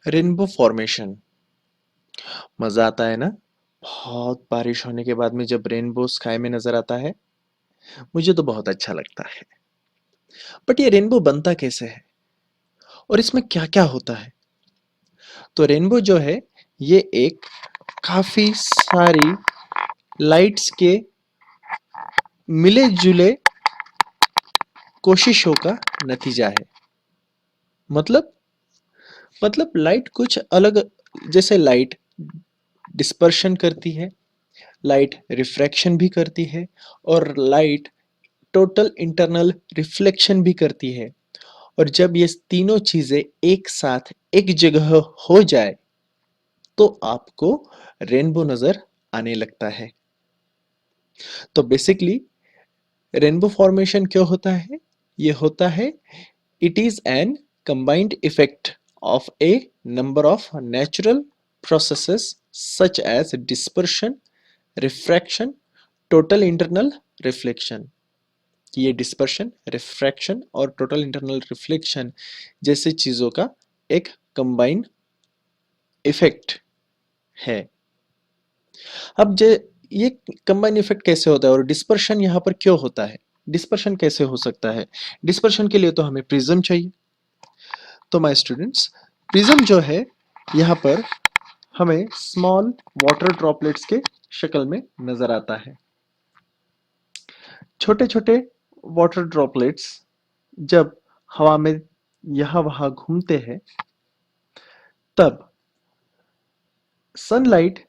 Rainbow formation मजा आता है ना। बहुत बारिश होने के बाद में जब रेनबो स्काई में नजर आता है, मुझे तो बहुत अच्छा लगता है। बट ये रेनबो बनता कैसे है और इसमें क्या क्या होता है? तो रेनबो जो है, ये एक काफी सारी लाइट्स के मिले जुले कोशिशों का नतीजा है। मतलब लाइट कुछ अलग, जैसे लाइट डिस्पर्शन करती है, लाइट रिफ्रैक्शन भी करती है, और लाइट टोटल इंटरनल रिफ्लेक्शन भी करती है। और जब ये तीनों चीजें एक साथ एक जगह हो जाए तो आपको रेनबो नजर आने लगता है। तो बेसिकली रेनबो फॉर्मेशन क्यों होता है? ये होता है, it is an combined effect of a number of natural processes such as dispersion, refraction, total internal reflection। ये डिस्पर्शन, रिफ्रैक्शन और टोटल इंटरनल रिफ्लेक्शन जैसे चीजों का एक कंबाइन इफेक्ट है। अब ये कंबाइन इफेक्ट कैसे होता है और डिस्पर्शन यहाँ पर क्यों होता है? डिस्पर्शन कैसे हो सकता है? डिस्पर्शन के लिए तो हमें प्रिज्म चाहिए। तो माय स्टूडेंट्स, प्रिज्म जो है, यहाँ पर हमें स्मॉल वाटर ड्रॉपलेट्स के शक्ल में नजर आता है। छोटे छोटे वाटर ड्रॉपलेट्स जब हवा में यहाँ वहां घूमते हैं, तब सनलाइट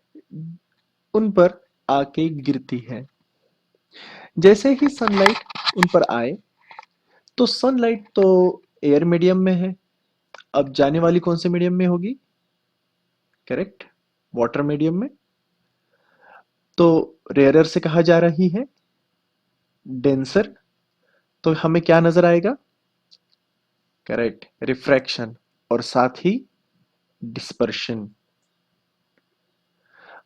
उन पर आके गिरती है। जैसे ही सनलाइट उन पर आए, तो सनलाइट तो एयर मीडियम में है, अब जाने वाली कौन से मीडियम में होगी? करेक्ट, वाटर मीडियम में। तो रेयरर से कहा जा रही है डेंसर, तो हमें क्या नजर आएगा? करेक्ट, रिफ्रैक्शन और साथ ही डिस्पर्शन।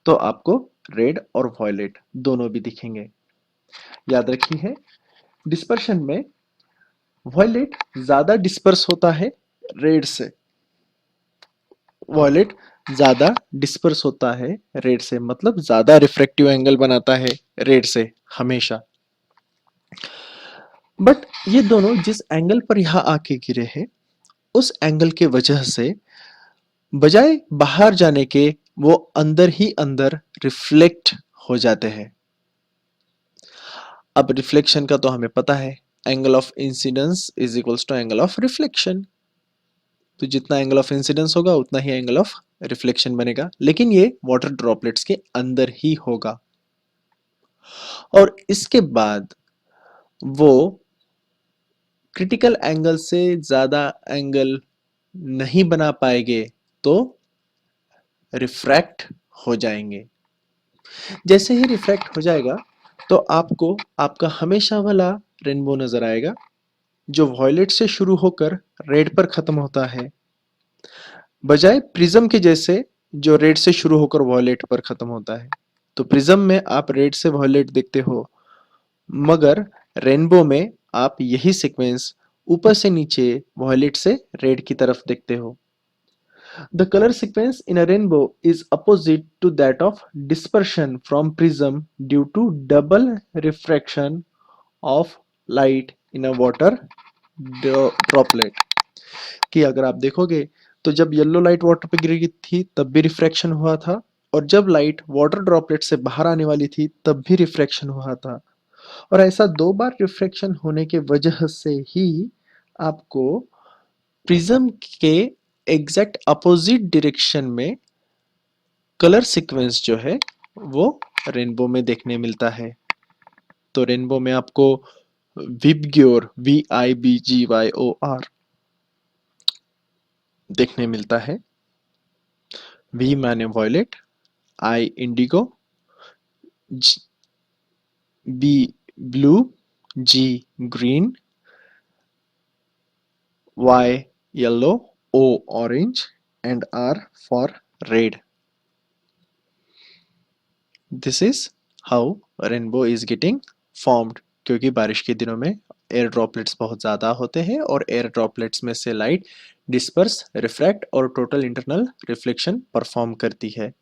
तो आपको रेड और वॉयलेट दोनों भी दिखेंगे। याद रखिए, डिस्पर्शन में वॉयलेट ज्यादा डिस्पर्स होता है रेड से, वॉयलेट ज्यादा डिस्पर्स होता है रेड से, मतलब ज्यादा रिफ्रैक्टिव एंगल बनाता है रेड से हमेशा। बट ये दोनों जिस एंगल पर यहां आके गिरे हैं, उस एंगल के वजह से बजाय बाहर जाने के वो अंदर ही अंदर रिफ्लेक्ट हो जाते हैं। अब रिफ्लेक्शन का तो हमें पता है, angle of incidence is equals to angle of reflection. तो जितना एंगल ऑफ इंसिडेंस होगा उतना ही एंगल ऑफ रिफ्लेक्शन बनेगा, लेकिन ये वाटर ड्रॉपलेट्स के अंदर ही होगा। और इसके बाद वो क्रिटिकल एंगल से ज्यादा एंगल नहीं बना पाएंगे, तो रिफ्रैक्ट हो जाएंगे। जैसे ही रिफ्रैक्ट हो जाएगा, तो आपको आपका हमेशा वाला रेनबो नजर आएगा, जो वॉयलेट से शुरू होकर रेड पर खत्म होता है, बजाय प्रिज्म के जैसे जो रेड से शुरू होकर वॉयलेट पर खत्म होता है। तो प्रिज्म में आप रेड से वॉयलेट देखते हो, मगर रेनबो में आप यही सीक्वेंस ऊपर से नीचे वॉयलेट से रेड की तरफ देखते हो। The color sequence in a rainbow is opposite to that of dispersion from prism due to double refraction of light in a water droplet। कि अगर आप देखोगे, तो जब येलो लाइट वाटर पे गिरी थी तब भी रिफ्रैक्शन हुआ था, और जब लाइट वाटर ड्रॉपलेट से बाहर आने वाली थी तब भी रिफ्रैक्शन हुआ था। और ऐसा दो बार रिफ्रैक्शन होने के वजह से ही आपको प्रिज्म के एग्जैक्ट अपोजिट डायरेक्शन में कलर सीक्वेंस जो है वो रेनबो में देखने मिलता है। तो रेनबो में आपको विबग्योर, VIBGYOR देखने मिलता है। वी माने violet, I Indigo, B blue, ji green, Y yellow, O orange, and R for red. This is how rainbow is getting formed, क्योंकि बारिश के दिनों में एयर ड्रॉपलेट्स बहुत ज़्यादा होते हैं और एयर ड्रॉपलेट्स में से लाइट डिस्पर्स, रिफ्रैक्ट और टोटल इंटरनल रिफ्लेक्शन परफॉर्म करती है।